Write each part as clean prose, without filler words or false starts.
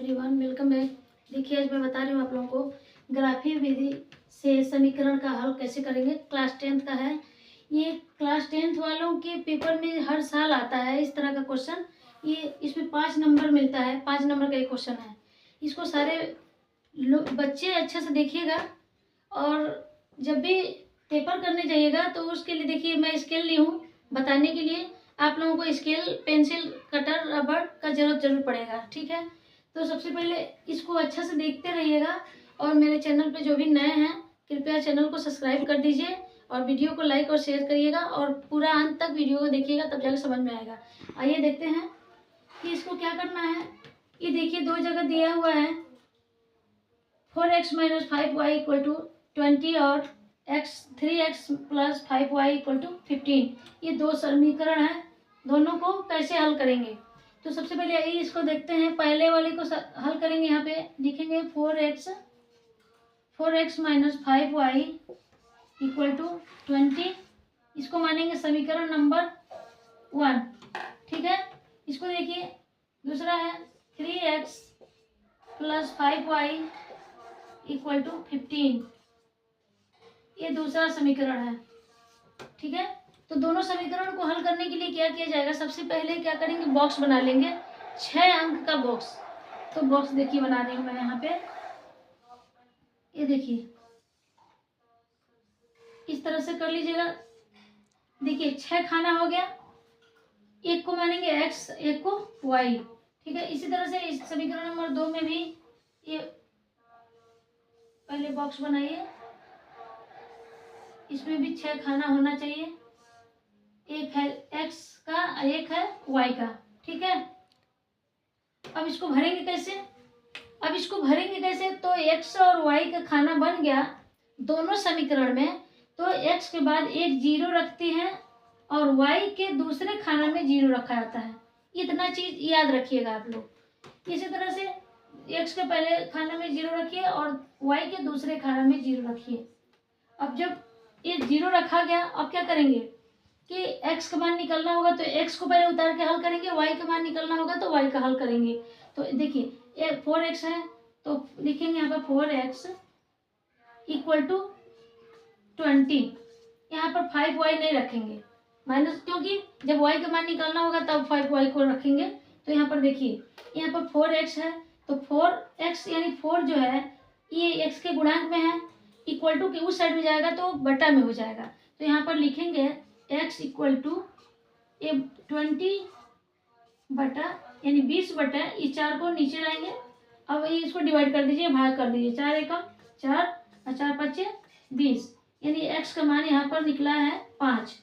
Everyone, welcome back. देखिए, आज मैं बता रही हूँ आप लोगों को ग्राफी विधि से समीकरण का हल कैसे करेंगे। क्लास 10th का है ये। क्लास 10th वालों के पेपर में हर साल आता है इस तरह का क्वेश्चन। ये इसमें 5 नंबर मिलता है, 5 नंबर का एक क्वेश्चन है। इसको सारे बच्चे अच्छे से देखिएगा और जब भी पेपर करने जाइएगा तो उसके लिए देखिए, मैं स्केल ली हूँ बताने के लिए। आप लोगों को स्केल, पेंसिल, कटर, रबड़ का जरूर पड़ेगा, ठीक है। तो सबसे पहले इसको अच्छा से देखते रहिएगा और मेरे चैनल पे जो भी नए हैं कृपया चैनल को सब्सक्राइब कर दीजिए और वीडियो को लाइक और शेयर करिएगा और पूरा अंत तक वीडियो को देखिएगा, तब जाकर समझ में आएगा। आइए देखते हैं कि इसको क्या करना है। ये देखिए, दो जगह दिया हुआ है 4x - 5y = 20 और 3x + 5y = 15। ये दो समीकरण हैं, दोनों को कैसे हल करेंगे। तो सबसे पहले आइए इसको देखते हैं। पहले वाले को हल करेंगे। यहाँ पे लिखेंगे 4x - 5y = 20। इसको मानेंगे समीकरण नंबर 1, ठीक है। इसको देखिए, दूसरा है 3x + 5y = 15। ये दूसरा समीकरण है, ठीक है। तो दोनों समीकरण को हल करने के लिए क्या किया जाएगा, सबसे पहले क्या करेंगे, बॉक्स बना लेंगे 6 अंक का बॉक्स। तो बॉक्स देखिए बना रही हूँ मैं यहाँ पे। ये देखिए, इस तरह से कर लीजिएगा। देखिए 6 खाना हो गया, एक को मानेंगे x, एक को y, ठीक है। इसी तरह से इस समीकरण नंबर 2 में भी ये पहले बॉक्स बनाइए। इसमें भी 6 खाना होना चाहिए, एक है x का, एक है y का, ठीक है। अब इसको भरेंगे कैसे, तो x और y का खाना बन गया दोनों समीकरण में। तो x के बाद एक 0 रखते हैं और y के दूसरे खाना में 0 रखा जाता है। इतना चीज याद रखिएगा आप लोग। इसी तरह से x के पहले खाना में 0 रखिए और y के दूसरे खाना में 0 रखिए। अब जब ये 0 रखा गया, अब क्या करेंगे कि x का मान निकलना होगा तो x को पहले उतार के हल करेंगे, y का मान निकलना होगा तो y का हल करेंगे। तो देखिए 4x है तो लिखेंगे यहाँ पर 4x = 20। यहाँ पर 5y नहीं रखेंगे माइनस, क्योंकि जब y का मान निकालना होगा तब 5y को रखेंगे। तो यहाँ पर देखिए, यहाँ पर 4x है तो 4x यानी 4 जो है ये x के गुणांक में है, इक्वल टू के उस साइड में जाएगा तो बटा में हो जाएगा। तो यहाँ पर लिखेंगे x = 20 बटा यानी 20 बटा, इस 4 को नीचे लाएंगे। अब इसको डिवाइड कर दीजिए, भाग कर दीजिए। 4 एकम 4 और 4 पच्चे 20, यानी x का मान यहाँ पर निकला है 5।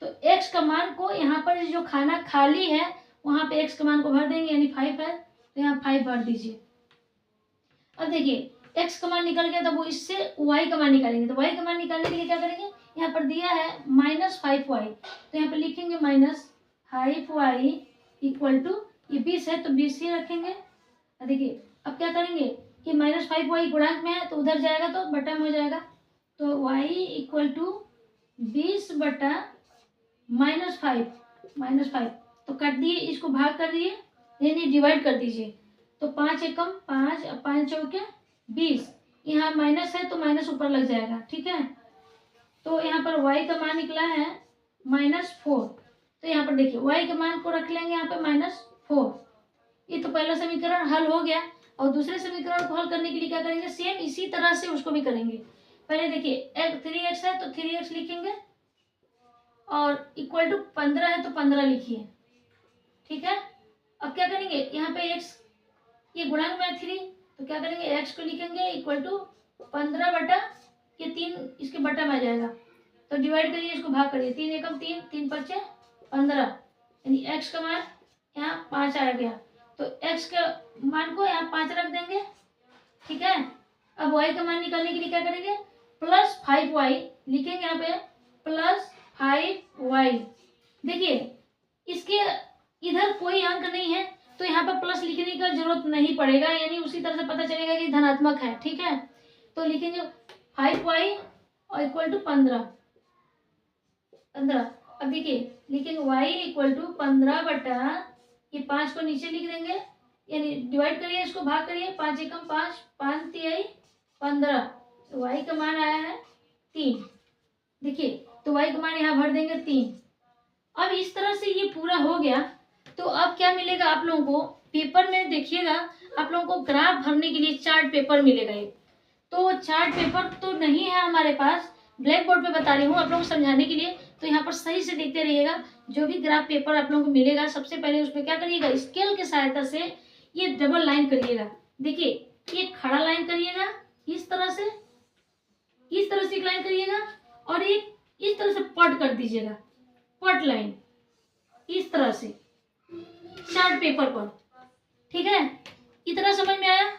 तो x का मान को यहाँ पर जो खाना खाली है वहां पे x का मान को भर देंगे, यानी 5 है तो यहाँ 5 भर दीजिए। अब देखिए x का मान निकल गया, तो वो इससे y का मान निकालेंगे। तो y का मान निकालने के लिए क्या करेंगे, यहाँ पर दिया है -5y, तो यहाँ पर लिखेंगे -5y = ये 20 है तो 20 ही रखेंगे। देखिए अब क्या करेंगे कि -5y गुणांक में है तो उधर जाएगा तो बटा में हो जाएगा। तो y = 20 बटा -5 तो काट दिए, इसको भाग कर दिए, यानी डिवाइड कर दीजिए। तो 5 एकम 5 और 5 चौके 20, यहाँ माइनस है तो माइनस ऊपर लग जाएगा, ठीक है। तो यहाँ पर y का मान निकला है -4। तो यहाँ पर देखिए y के मान को रख लेंगे यहाँ पे -4। ये तो पहला समीकरण हल हो गया। और दूसरे समीकरण को हल करने के लिए क्या करेंगे, सेम इसी तरह से उसको भी करेंगे। पहले देखिए 3x है तो 3x लिखेंगे और = 15 है तो 15 लिखिए, ठीक है। अब क्या करेंगे, यहाँ पे x ये गुणांक में 3 तो क्या करेंगे, x को लिखेंगे = 15 बटा ये 3 इसके बटा में आ जाएगा। तो डिवाइड करिए, इसको भाग करिए। 3 एकम 3, 3 पच्चे 15, यानी x का मान यहाँ 5 आ गया। तो x के मान को यहाँ 5 रख देंगे, ठीक है। अब y का मान निकालने के लिए क्या करेंगे, +5y लिखेंगे यहाँ पे, +5y। देखिए इसके इधर कोई अंक नहीं है तो यहाँ पर प्लस लिखने का जरूरत नहीं पड़ेगा, यानी उसी तरह से पता चलेगा कि धनात्मक है, ठीक है। तो लिखेंगे 5y और = 15। अब देखिए लिखेंगे y = 15 बटा ये 5 को नीचे लिख देंगे यानी डिवाइड करिए, इसको भाग करिए, 5 एकम 5, 5 तिहाई 15, तो y का मान आया है 3। देखिए, तो y का मान यहाँ भर देंगे 3। अब इस तरह से ये पूरा हो गया। तो अब क्या मिलेगा आप लोगों को पेपर में, देखिएगा आप लोगों को ग्राफ भरने के लिए चार्ट पेपर मिलेगा एक। तो चार्ट पेपर तो नहीं है हमारे पास, ब्लैक बोर्ड पे बता रही हूँ आप लोगों को समझाने के लिए। तो यहाँ पर सही से देखते रहिएगा, जो भी ग्राफ पेपर आप लोगों को मिलेगा, सबसे पहले उसमें क्या करिएगा, स्केल की सहायता से ये डबल लाइन करिएगा। देखिए, ये खड़ा लाइन करिएगा इस तरह से एक लाइन करिएगा, और एक इस तरह से पट कर दीजिएगा, पट लाइन इस तरह से चार्ट पेपर पर। ठीक है, इतना समझ में आया।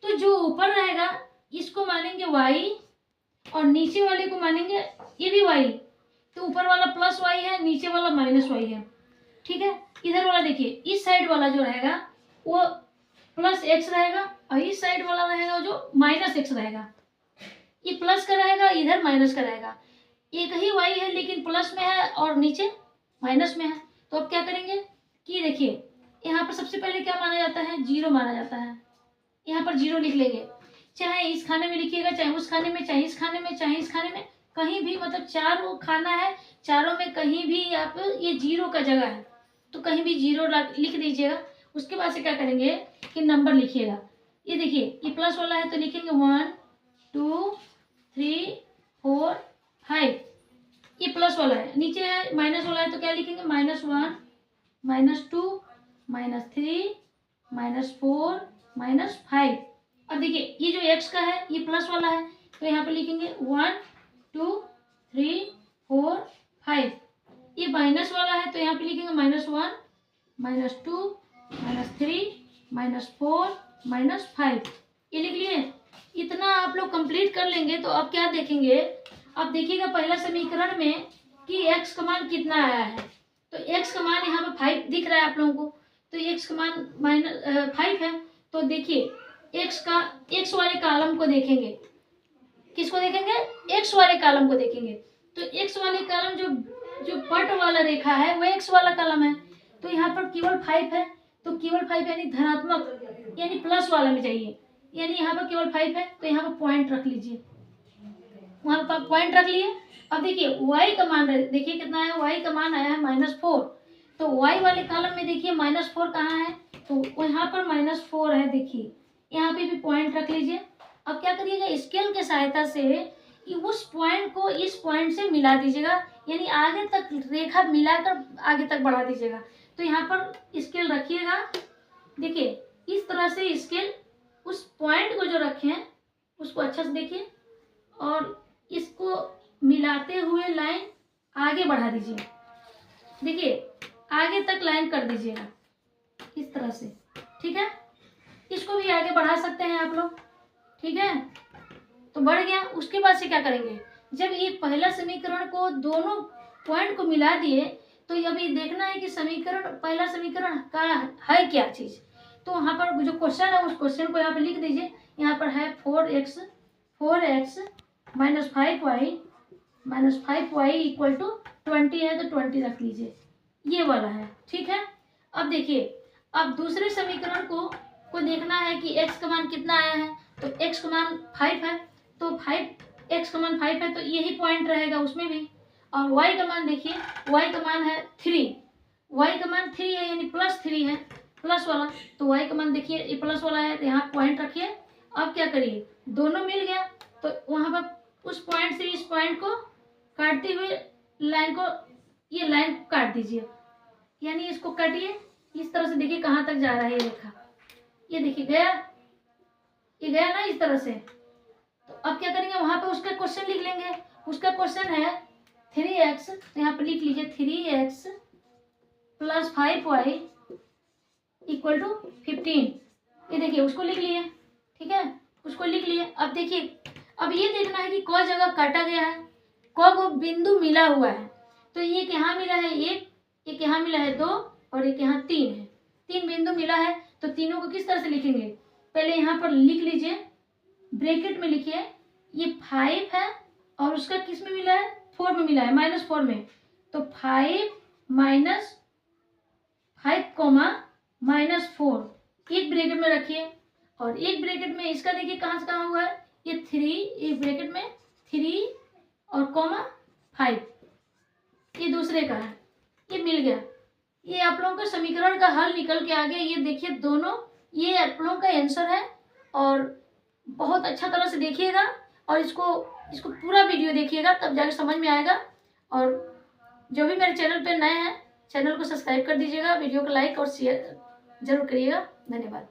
तो जो ऊपर रहेगा इसको मानेंगे y, और नीचे वाले को मानेंगे ये भी y। तो ऊपर वाला प्लस y है, नीचे वाला माइनस y है। ठीक है, इधर वाला देखिए, इस साइड वाला जो रहेगा वो प्लस x रहेगा, और इस साइड वाला रहेगा जो माइनस x रहेगा। ये प्लस का रहेगा, इधर माइनस का रहेगा। एक ही y है लेकिन प्लस में है और नीचे माइनस में है। तो अब क्या करेंगे कि देखिए, यहाँ पर सबसे पहले क्या माना जाता है, 0 माना जाता है। यहाँ पर 0 लिख लेंगे, चाहे इस खाने में लिखिएगा, चाहे उस खाने में, चाहे इस खाने में, चाहे इस खाने में, कहीं भी, मतलब चारों खाना है, चारों में कहीं भी आप, ये 0 का जगह है तो कहीं भी 0 लिख दीजिएगा। उसके बाद से क्या करेंगे कि नंबर लिखिएगा। ये देखिए, ये प्लस वाला है तो लिखेंगे 1 2 3 4 5, ये प्लस वाला है। नीचे है माइनस वाला है तो क्या लिखेंगे, -1 -2 -3 -4 -5। अब देखिए, ये जो x का है ये प्लस वाला है तो यहाँ पे लिखेंगे 1 2 3 4 5। ये माइनस वाला है तो यहाँ पे लिखेंगे -1 -2 -3 -4 -5। ये लिख लिए। इतना आप लोग कंप्लीट कर लेंगे तो अब क्या देखेंगे, अब देखिएगा पहला समीकरण में कि x का मान कितना आया है। तो x का मान यहाँ पे 5 दिख रहा है आप लोगों को, तो x का मान -5 है। तो देखिए, x वाले कॉलम को देखेंगे, किसको देखेंगे, x वाले कॉलम को देखेंगे। तो x वाले कॉलम जो पट वाला रेखा है वो x वाला कॉलम है। तो यहाँ पर केवल 5 है, तो केवल 5 यानी धनात्मक, यानी प्लस वाला में चाहिए, यानी यहाँ पर केवल 5 है तो यहाँ पर पॉइंट रख लीजिए, वहां पर पॉइंट रख लिए। अब देखिए y का मान देखिए कितना है, y का मान आया है -4। तो y वाले कॉलम में देखिए -4 कहाँ है, तो यहाँ पर -4 है। देखिए यहाँ पे भी पॉइंट रख लीजिए। अब क्या करिएगा, स्केल की सहायता से कि उस पॉइंट को इस पॉइंट से मिला दीजिएगा, यानी आगे तक रेखा मिलाकर आगे तक बढ़ा दीजिएगा। तो यहाँ पर स्केल रखिएगा। देखिए, इस तरह से स्केल उस पॉइंट को जो रखे हैं उसको अच्छा से देखिए, और इसको मिलाते हुए लाइन आगे बढ़ा दीजिए। देखिए, आगे तक लाइन कर दीजिएगा इस तरह से। ठीक है, इसको भी आगे बढ़ा सकते हैं आप लोग। ठीक है, तो बढ़ गया। उसके बाद से क्या करेंगे, जब ये पहला समीकरण को दोनों पॉइंट को मिला दिए तो अब ये देखना है कि पहला समीकरण का है क्या चीज। तो वहां पर जो क्वेश्चन है उस क्वेश्चन को यहाँ पे लिख दीजिए। यहाँ पर है 4x -5y = 20 है तो 20 रख लीजिए, ये वाला है। ठीक है, अब देखिए, अब दूसरे समीकरण को देखना है कि x का मान कितना आया है। तो x का मान 5 है, तो x का मान 5 है तो यही पॉइंट रहेगा उसमें भी। और y का मान देखिए, y का मान है 3, y का मान 3 है यानी +3 है, प्लस वाला। तो y का मान देखिए ये प्लस वाला है तो यहाँ पॉइंट रखिए। अब क्या करिए, दोनों मिल गया तो वहां पर उस पॉइंट से इस पॉइंट को काटते हुए लाइन को, ये लाइन काट दीजिए, यानी इसको काटिए इस तरह से। देखिए कहाँ तक जा रहा है ये रेखा, ये देखिए गया, ये गया ना इस तरह से। तो अब क्या करेंगे, वहां पे उसका क्वेश्चन लिख लेंगे। उसका क्वेश्चन है 3x, तो यहाँ पे लिख लीजिए 3x + 5y = 15। ये देखिए उसको लिख लिए। ठीक है, उसको लिख लिए। अब देखिए, अब ये देखना है कि कौन जगह काटा गया है, कौन को बिंदु मिला हुआ है। तो एक यहाँ मिला है 1, एक यहाँ मिला है 2 और एक यहाँ 3 है। 3 बिंदु मिला है तो तीनों को किस तरह से लिखेंगे, पहले यहाँ पर लिख लीजिए, ब्रैकेट में लिखिए ये 5 है और उसका किस में मिला है, 4 में मिला है, -4 में। तो 5 - 5, -4 एक ब्रैकेट में रखिए, और एक ब्रैकेट में इसका देखिए कहाँ से कहाँ हुआ है, ये 3, एक ब्रैकेट में 3 और कॉमा 5, ये दूसरे का है, ये मिल गया। ये आप लोगों का समीकरण का हल निकल के आ गया। ये देखिए दोनों, ये आप लोगों का आंसर है। और बहुत अच्छा तरह से देखिएगा और इसको पूरा वीडियो देखिएगा, तब जाकर समझ में आएगा। और जो भी मेरे चैनल पे नए हैं, चैनल को सब्सक्राइब कर दीजिएगा, वीडियो को लाइक और शेयर जरूर करिएगा। धन्यवाद।